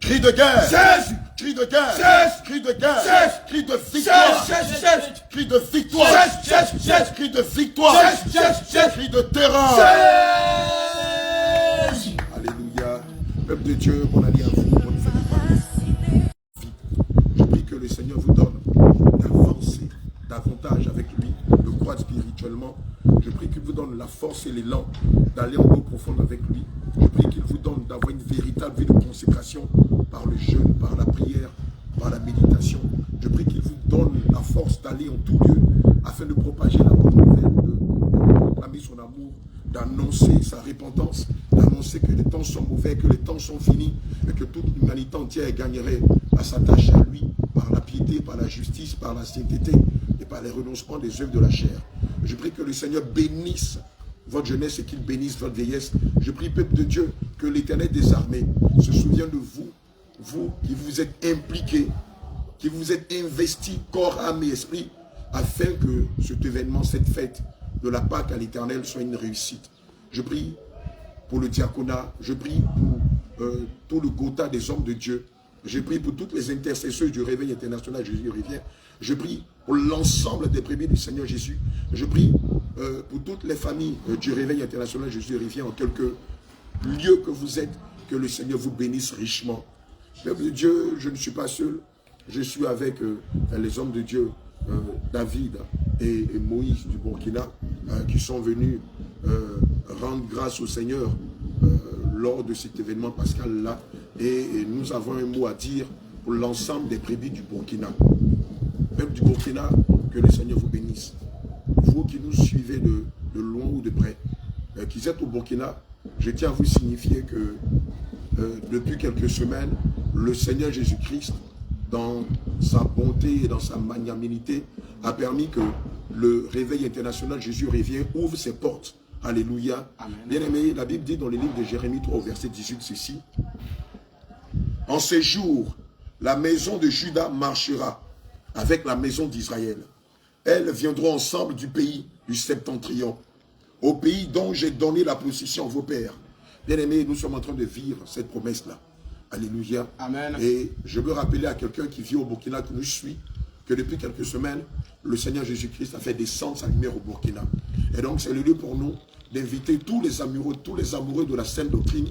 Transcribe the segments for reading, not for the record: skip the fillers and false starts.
Cri de guerre. Jésus. Cri de guerre. Jésus. Cri de guerre. Jésus. Cri de victoire. Jésus. Cri de victoire. Jésus. Cri de victoire. Jésus. Cri de terreur. Jésus. Alléluia. Peuple de Dieu, bon année à vous. Bonne fête de Pâques. Je prie que le Seigneur vous donne d'avancer davantage avec lui, de croître spirituellement. Je prie qu'il vous donne la force et l'élan d'aller en eau profonde avec lui. Je prie qu'il vous donne d'avoir une véritable vie de consécration par le jeûne, par la prière, par la méditation. Je prie qu'il vous donne la force d'aller en tout lieu afin de propager la bonne nouvelle, de proclamer son amour, d'annoncer sa repentance, d'annoncer que les temps sont mauvais, que les temps sont finis et que toute l'humanité entière gagnerait à s'attacher à lui par la piété, par la justice, par la sainteté et par les renoncements des œuvres de la chair. Je prie que le Seigneur bénisse votre jeunesse et qu'il bénisse votre vieillesse. Je prie, peuple de Dieu, que l'Éternel des armées se souvienne de vous, vous qui vous êtes impliqués, qui vous êtes investis corps, âme et esprit, afin que cet événement, cette fête de la Pâque à l'Éternel soit une réussite. Je prie pour le diaconat, je prie pour tout le quota des hommes de Dieu, je prie pour toutes les intercesseurs du réveil international Jésus revient, je prie pour l'ensemble des brebis du Seigneur Jésus, je prie pour toutes les familles du réveil international Jésus revient en quelque lieu que vous êtes, que le Seigneur vous bénisse richement. Peuple de Dieu, je ne suis pas seul, je suis avec les hommes de Dieu, David et Moïse du Burkina, qui sont venus rendre grâce au Seigneur lors de cet événement pascal-là. Et nous avons un mot à dire pour l'ensemble des brebis du Burkina. Peuple du Burkina, que le Seigneur vous bénisse. Vous qui nous suivez de loin ou de près, qui êtes au Burkina, je tiens à vous signifier que depuis quelques semaines, le Seigneur Jésus-Christ, dans sa bonté et dans sa magnanimité, a permis que le réveil international Jésus revient, ouvre ses portes. Alléluia. Bien-aimé, la Bible dit dans le livre de Jérémie 3, verset 18, ceci. En ces jours, la maison de Juda marchera avec la maison d'Israël. Elles viendront ensemble du pays du septentrion, au pays dont j'ai donné la possession à vos pères. Bien-aimé, nous sommes en train de vivre cette promesse-là. Alléluia. Amen. Et je veux rappeler à quelqu'un qui vit au Burkina, que nous suit, que depuis quelques semaines, le Seigneur Jésus-Christ a fait descendre sa lumière au Burkina. Et donc, c'est le lieu pour nous d'inviter tous les amoureux de la sainte doctrine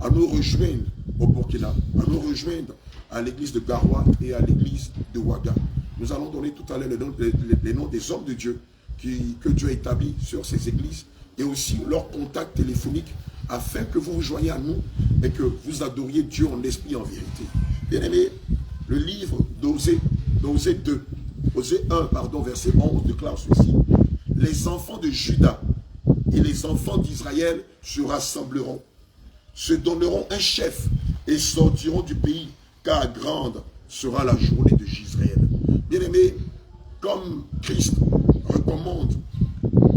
à nous rejoindre au Burkina, à nous rejoindre à l'église de Garoua et à l'église de Ouaga. Nous allons donner tout à l'heure les noms des hommes de Dieu que Dieu a établis sur ces églises et aussi leur contact téléphonique afin que vous vous joigniez à nous et que vous adoriez Dieu en esprit et en vérité. Bien-aimés, le livre d'Osée 1, verset 11 déclare ceci. Les enfants de Juda et les enfants d'Israël se rassembleront, se donneront un chef et sortiront du pays, car grande sera la journée de Gisraël. Bien-aimés, comme Christ recommande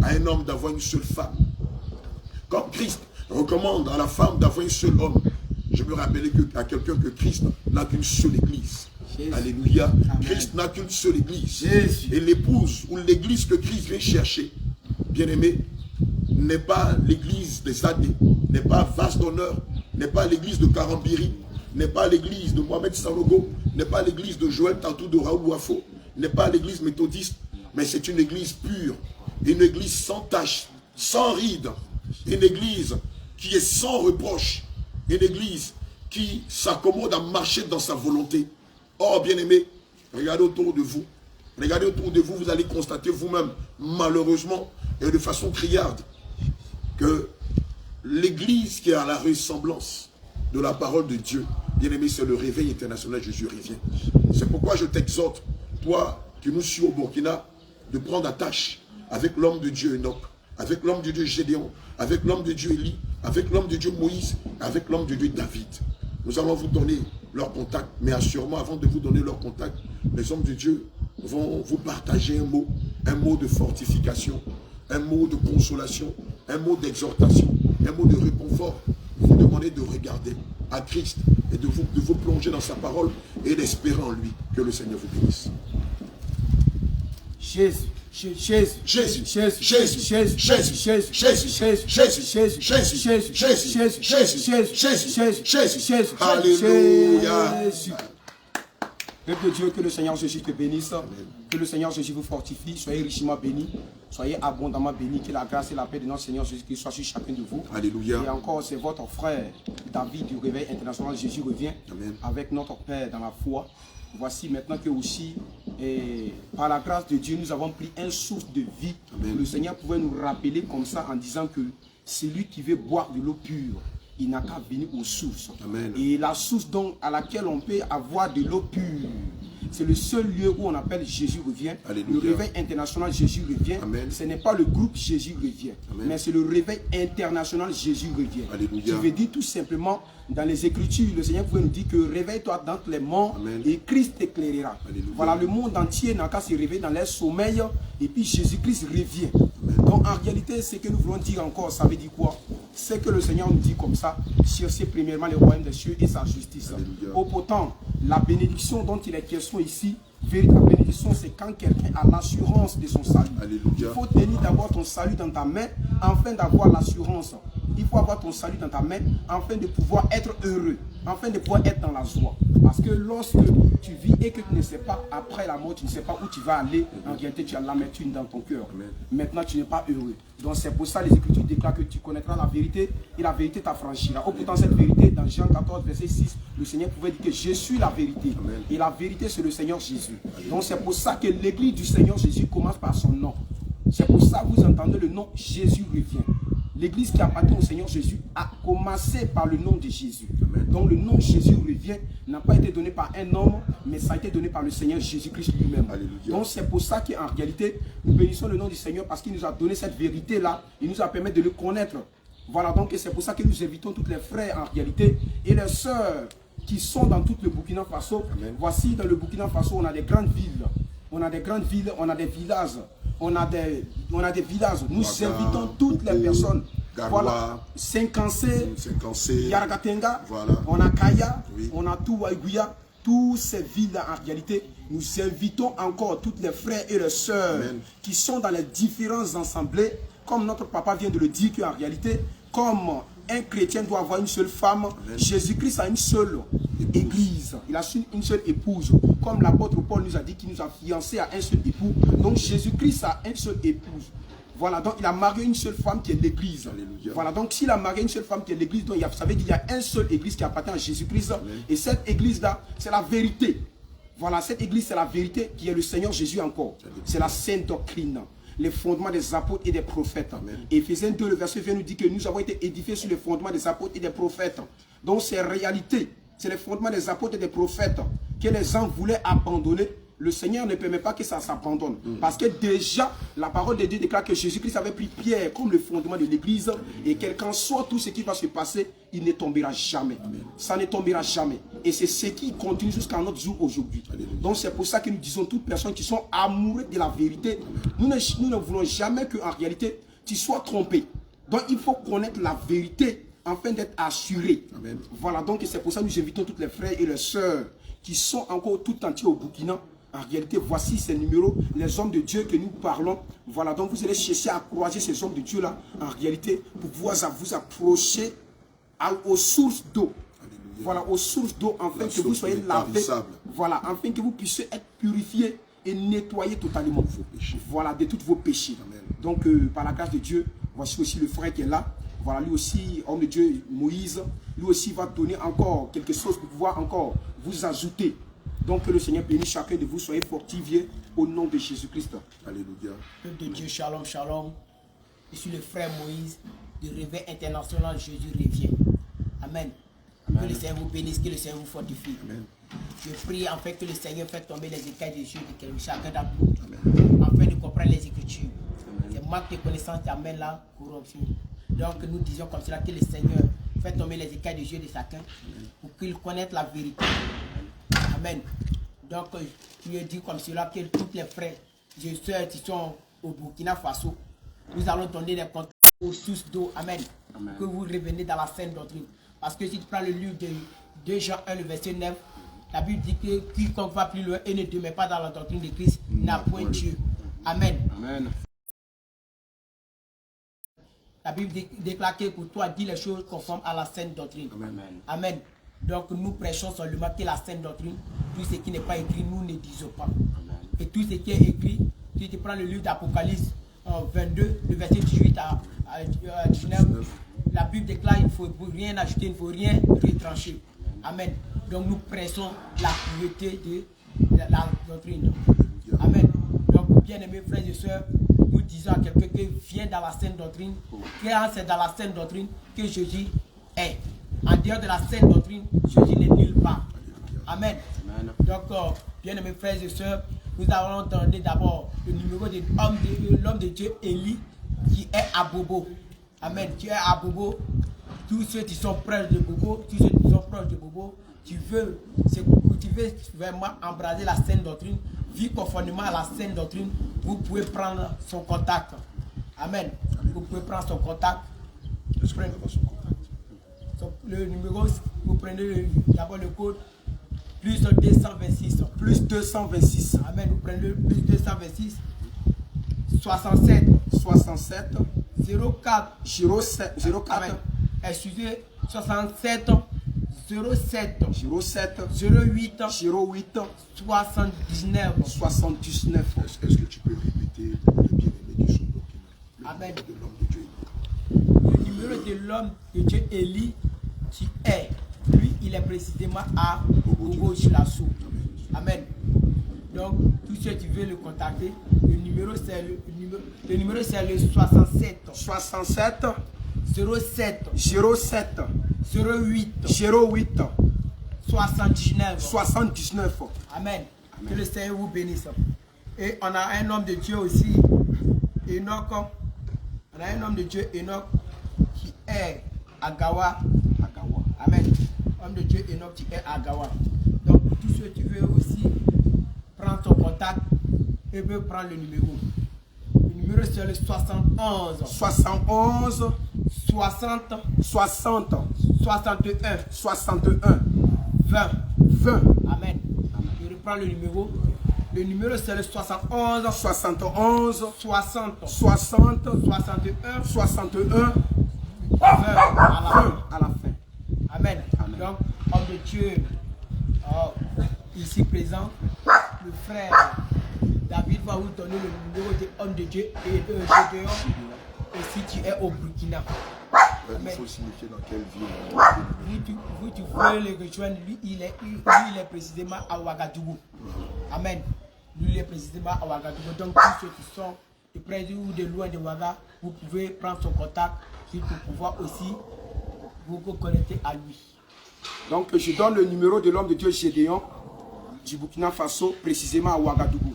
à un homme d'avoir une seule femme, comme Christ recommande à la femme d'avoir un seul homme, je veux rappeler à quelqu'un que Christ n'a qu'une seule église. Jésus. Alléluia. Amen. Christ n'a qu'une seule église. Jésus. Et l'épouse ou l'église que Christ vient chercher, bien-aimé, n'est pas l'église des Zadé, n'est pas Vase d'honneur, n'est pas l'église de Karambiri, n'est pas l'église de Mohamed Sanogo, n'est pas l'église de Joël Tatou de Raoul Wafo, n'est pas l'église méthodiste, mais c'est une église pure, une église sans tache, sans ride, une église qui est sans reproche, une église qui s'accommode à marcher dans sa volonté. Oh, bien-aimé, regardez autour de vous. Regardez autour de vous, vous allez constater vous-même, malheureusement, et de façon criarde, que l'église qui a la ressemblance de la parole de Dieu, bien-aimé, c'est le réveil international Jésus revient. C'est pourquoi je t'exhorte, toi qui nous suis au Burkina, de prendre attache avec l'homme de Dieu Enoch, avec l'homme de Dieu Gédéon, avec l'homme de Dieu Élie, avec l'homme de Dieu Moïse, avec l'homme de Dieu David. Nous allons vous donner leur contact, mais assurément, avant de vous donner leur contact, les hommes de Dieu vont vous partager un mot de fortification, un mot de consolation, un mot d'exhortation, un mot de réconfort. Vous demandez de regarder à Christ et de vous plonger dans sa parole et d'espérer en lui. Que le Seigneur vous bénisse. Jésus. Jésus, Jésus, Jésus, Jésus, Jésus, Jésus, Jésus, Jésus, Jésus, Jésus, alléluia. Peuple de Dieu, que le Seigneur Jésus te bénisse, que le Seigneur Jésus vous fortifie, soyez richement bénis, soyez abondamment bénis, que la grâce et la paix de notre Seigneur Jésus-Christ soient sur chacun de vous. Alléluia. Et encore, c'est votre frère David du Réveil International Jésus revient. Amen. Avec notre Père dans la foi. Voici maintenant que aussi, par la grâce de Dieu, nous avons pris une source de vie. Amen. Le Seigneur pouvait nous rappeler comme ça en disant que celui qui veut boire de l'eau pure, il n'a qu'à venir aux sources. Amen. Et la source donc à laquelle on peut avoir de l'eau pure, c'est le seul lieu où on appelle Jésus revient. Alléluia. Le Réveil International Jésus revient. Amen. Ce n'est pas le groupe Jésus revient. Amen. Mais c'est le Réveil International Jésus revient. Alléluia. Qui veut dire tout simplement, dans les Écritures, le Seigneur pouvait nous dire que réveille-toi dans les morts. Amen. Et Christ t'éclairera. Voilà, le monde entier n'a qu'à se réveiller dans leur sommeil et puis Jésus-Christ revient. Amen. Donc en réalité, ce que nous voulons dire encore, ça veut dire quoi? C'est que le Seigneur nous dit comme ça, cherchez premièrement le royaume des cieux et sa justice. Alléluia. Au pourtant, la bénédiction dont il est question ici, véritable bénédiction, c'est quand quelqu'un a l'assurance de son salut. Alléluia. Il faut tenir d'abord ton salut dans ta main, afin d'avoir l'assurance. Il faut avoir ton salut dans ta main, afin de pouvoir être heureux, afin de pouvoir être dans la joie. Parce que lorsque tu vis et que tu ne sais pas, après la mort, tu ne sais pas où tu vas aller, en réalité tu as l'amertume dans ton cœur. Maintenant tu n'es pas heureux. Donc c'est pour ça les Écritures déclarent que tu connaîtras la vérité et la vérité t'affranchira. Au pourtant cette vérité, dans Jean 14, verset 6, le Seigneur pouvait dire que je suis la vérité. Amen. Et la vérité c'est le Seigneur Jésus. Amen. Donc c'est pour ça que l'église du Seigneur Jésus commence par son nom. C'est pour ça que vous entendez le nom Jésus revient. L'église qui appartient au Seigneur Jésus a commencé par le nom de Jésus. Amen. Donc le nom Jésus revient n'a pas été donné par un homme, mais ça a été donné par le Seigneur Jésus-Christ lui-même. Donc c'est pour ça qu'en réalité, nous bénissons le nom du Seigneur parce qu'il nous a donné cette vérité-là. Il nous a permis de le connaître. Voilà, donc c'est pour ça que nous invitons tous les frères en réalité et les sœurs qui sont dans tout le Burkina Faso. Amen. Voici dans le Burkina Faso, on a des grandes villes. On a des grandes villes, on a des villages. On a des villages. Nous invitons toutes les personnes. Garoua, voilà. Senkansé, Yaragatenga, voilà. On a Kaya, oui. On a Touaïgouya. Toutes ces villes en réalité, nous invitons encore toutes les frères et les sœurs qui sont dans les différents assemblées. Comme notre papa vient de le dire qu'en réalité, comme un chrétien doit avoir une seule femme, Jésus-Christ a une seule église. Il a une seule épouse. Comme l'apôtre Paul nous a dit qu'il nous a fiancés à un seul époux. Donc Jésus-Christ a une seule épouse. Voilà, donc il a marié une seule femme qui est l'église. Voilà, donc s'il a marié une seule femme qui est l'église, donc vous savez qu'il y a une seule église qui appartient à Jésus-Christ. Et cette église-là, c'est la vérité. Voilà, cette église, c'est la vérité qui est le Seigneur Jésus encore. C'est la sainte doctrine. Les fondements des apôtres et des prophètes. Éphésiens 2, le verset 20 nous dit que nous avons été édifiés sur les fondements des apôtres et des prophètes. Donc c'est réalité. C'est les fondements des apôtres et des prophètes que les gens voulaient abandonner. Le Seigneur ne permet pas que ça s'abandonne. Parce que déjà, la parole de Dieu déclare que Jésus-Christ avait pris Pierre comme le fondement de l'église. Et quel qu'en soit tout ce qui va se passer, il ne tombera jamais. Amen. Ça ne tombera jamais. Et c'est ce qui continue jusqu'à notre jour aujourd'hui. Donc c'est pour ça que nous disons toutes personnes qui sont amoureuses de la vérité. Nous ne voulons jamais qu'en réalité, tu sois trompé. Donc il faut connaître la vérité afin d'être assuré. Amen. Voilà, donc c'est pour ça que nous invitons tous les frères et les sœurs qui sont encore tout entiers au Burkina. En réalité, voici ces numéros, les hommes de Dieu que nous parlons. Voilà, donc vous allez chercher à croiser ces hommes de Dieu-là, en réalité, pour pouvoir vous approcher aux sources d'eau. Voilà, aux sources d'eau, afin que vous soyez lavés. Voilà, afin que vous puissiez être purifiés et nettoyés totalement. Voilà, de tous vos péchés. Amen. Donc, par la grâce de Dieu, voici aussi le frère qui est là. Voilà, lui aussi, homme de Dieu, Moïse, lui aussi va donner encore quelque chose pour pouvoir encore vous ajouter. Donc que le Seigneur bénisse chacun de vous, soyez fortifiés au nom de Jésus-Christ. Alléluia. Peuple de Dieu, shalom, shalom. Je suis le frère Moïse du Réveil International Jésus revient. Amen. Amen. Que le Seigneur vous bénisse, que le Seigneur vous fortifie. Amen. Je prie en fait que le Seigneur fasse tomber les écailles de Dieu de chacun d'entre nous, afin de comprendre les Écritures. C'est manque de connaissance qui amène la corruption. Donc nous disons comme cela que le Seigneur fait tomber les écailles de Dieu de chacun pour qu'il connaisse la vérité. Amen. Donc, je dis comme cela que tous les frères et sœurs qui sont au Burkina Faso, nous allons donner des comptes aux sources d'eau. Amen. Amen. Que vous revenez dans la sainte doctrine. Parce que si tu prends le livre de 2 Jean 1, le verset 9, la Bible dit que quiconque va plus loin et ne demeure pas dans la doctrine de Christ n'a point Dieu. Amen. Amen. La Bible déclare que pour toi dit les choses conformes à la sainte doctrine. Amen. Amen. Donc nous prêchons seulement que la sainte doctrine. Tout ce qui n'est pas écrit, nous ne disons pas. Amen. Et tout ce qui est écrit, si tu prends le livre d'Apocalypse 22, le verset 18 à 19, la Bible déclare qu'il ne faut rien ajouter, il ne faut rien retrancher. Amen. Donc nous prêchons la pureté de la doctrine. Amen. Donc bien aimés frères et sœurs, nous disons à quelqu'un qui vient dans la sainte doctrine, car c'est dans la sainte doctrine que Jésus est. En dehors de la sainte doctrine, Jésus n'est nulle part. Amen. Amen. Donc, bien aimés frères et sœurs, nous avons entendu d'abord le numéro de l'homme de Dieu Élie qui est à Bobo. Amen. Tu es à Bobo. Tous ceux qui sont proches de Bobo, tous ceux qui sont proches de Bobo, tu veux vraiment embraser la sainte doctrine, vivre conformément à la sainte doctrine, vous pouvez prendre son contact. Amen. Vous pouvez prendre son contact. Le numéro, vous prenez d'abord le code plus 226. Plus 226. Amen. Vous prenez le plus 226 67 67 04 04 Amen. Excusez, 67 07 07 08 08 79. 79. Est-ce que tu peux répéter pour les bien-aimés qui sont bloqués? Amen. De l'homme de Dieu. Le numéro de l'homme de Dieu Élie qui est, lui, il est précisément à Bobo Chilasso. Amen. Donc, tous ceux qui veulent le contacter, le numéro c'est le 67 67 07 07 08 08 79. 79. Amen. Que le Seigneur vous bénisse. Et on a un homme de Dieu aussi, Enoch. On a un homme de Dieu, Enoch, qui est à Gawa. Amen. Homme de Dieu, Enoch, qui est à Gawa. Donc, pour tous ceux qui veulent aussi prendre ton contact, et veut prendre le numéro. Le numéro c'est le 71 71 60 60 61 61 20. 20. Amen. Je reprends le numéro. Le numéro c'est le 71 71 60 60 61 61 20 à à la fin. Amen. Amen. Donc, homme de Dieu, ici présent, le frère David va vous donner le numéro de homme de Dieu et de Gédéon. Et si tu es au Burkina, Il faut signifier dans quelle ville. vous tu veux le rejoindre, lui il est précisément à Ouagadougou. Amen. Lui il est précisément à Ouagadougou. Donc tous ceux qui sont de près ou de loin de Ouaga, vous pouvez prendre son contact pour pouvoir aussi vous connecter à lui. Donc je donne le numéro de l'homme de Dieu Gédéon du Burkina Faso, précisément à Ouagadougou.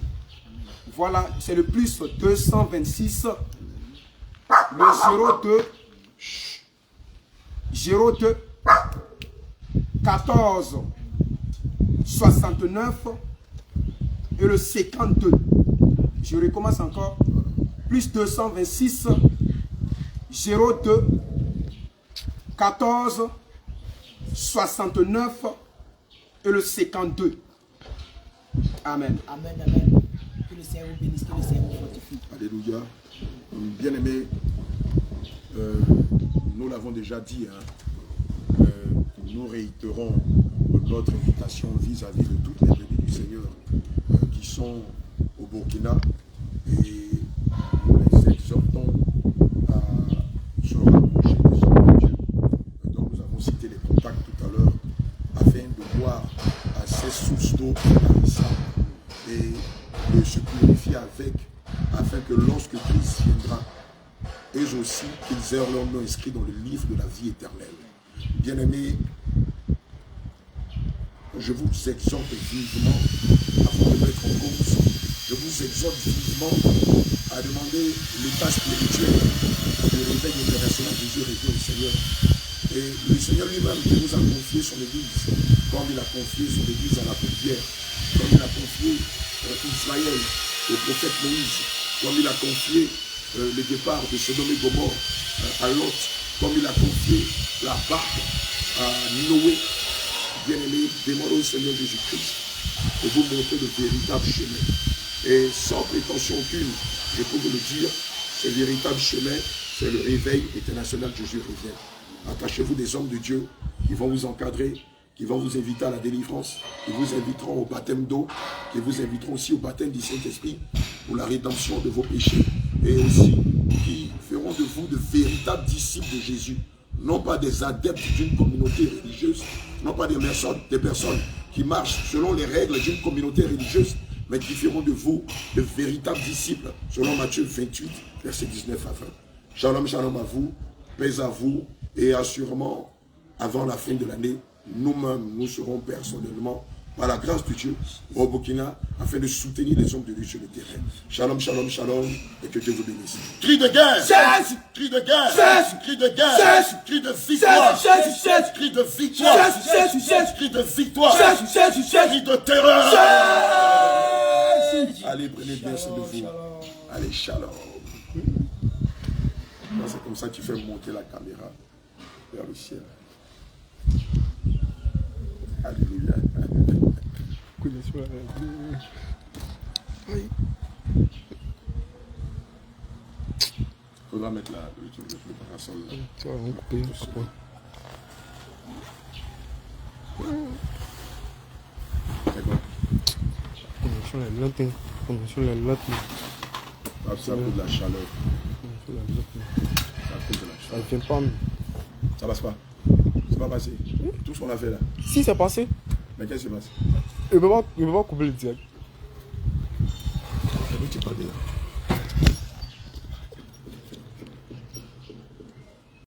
Voilà, c'est le plus 226 le 02 14 69 et le 52. Je recommence encore. Plus 226 02 14 69 et le 52. Amen. Amen, amen. Que le Seigneur vous bénisse, que le Seigneur vous fortifie. Alléluia. Bien-aimés, nous l'avons déjà dit, hein, nous réitérons notre invitation vis-à-vis de toutes les brebis du Seigneur qui sont au Burkina et nous les exhortons à se rapprocher des hommes de Dieu. Donc nous avons cité les contacts tout à l'heure afin de boire à ces sources d'eau intarissables et de se purifier avec, afin que lorsque Christ viendra, eux aussi, qu'ils aient leur nom inscrit dans le livre de la vie éternelle. Bien-aimés, je vous exhorte vivement, avant de mettre en cause, je vous exhorte vivement à demander l'état spirituel du réveil international de Dieu révélé au Seigneur. Et le Seigneur lui-même qui nous a confié son Église, comme il a confié son Église à l'apôtre Pierre, comme il a confié Israël au prophète Moïse, comme il a confié le départ de Sodome et Gomorrhe à Lot, comme il a confié la barque à Noé. Bien-aimé, demandez au Seigneur Jésus-Christ de vous montrer le véritable chemin. Et sans prétention aucune, je peux vous le dire, ce véritable chemin, c'est le réveil international Jésus revient. Attachez-vous des hommes de Dieu qui vont vous encadrer, qui vont vous inviter à la délivrance, qui vous inviteront au baptême d'eau, qui vous inviteront aussi au baptême du Saint-Esprit pour la rédemption de vos péchés et aussi qui feront de vous de véritables disciples de Jésus. Non pas des adeptes d'une communauté religieuse, non pas des personnes qui marchent selon les règles d'une communauté religieuse, mais qui feront de vous de véritables disciples, selon Matthieu 28, verset 19 à 20. Shalom, shalom à vous, paix à vous, et assurément, avant la fin de l'année, nous-mêmes, nous serons personnellement, par la grâce de Dieu, au Burkina, afin de soutenir les hommes de Dieu sur le terrain. Shalom, shalom, shalom, et que Dieu vous bénisse. Cri de guerre! Cesse! Cri de guerre! Cesse! Cri de guerre! Cesse! Cri de victoire! Cesse! Cesse! Cri de victoire! Cesse! Cesse! Cri de victoire! Cesse! Cesse! Cesse! Cri de terreur! Cesse! Allez, prenez bien soin de vous. Allez, shalom. C'est comme ça que tu fais monter la caméra vers le ciel. Alléluia. Faudra mettre le parasol là. Tu vas couper après. C'est bon. Sur les notes. Sur les notes. Ça coûte de la chaleur. Sur les notes. Ça coûte de la Ça chaleur. vient pas. Ça passe pas. C'est pas passé. Tout ce qu'on a fait là. Si, c'est passé. Mais qu'est-ce qui se passe? Il ne peut pas couper le direct.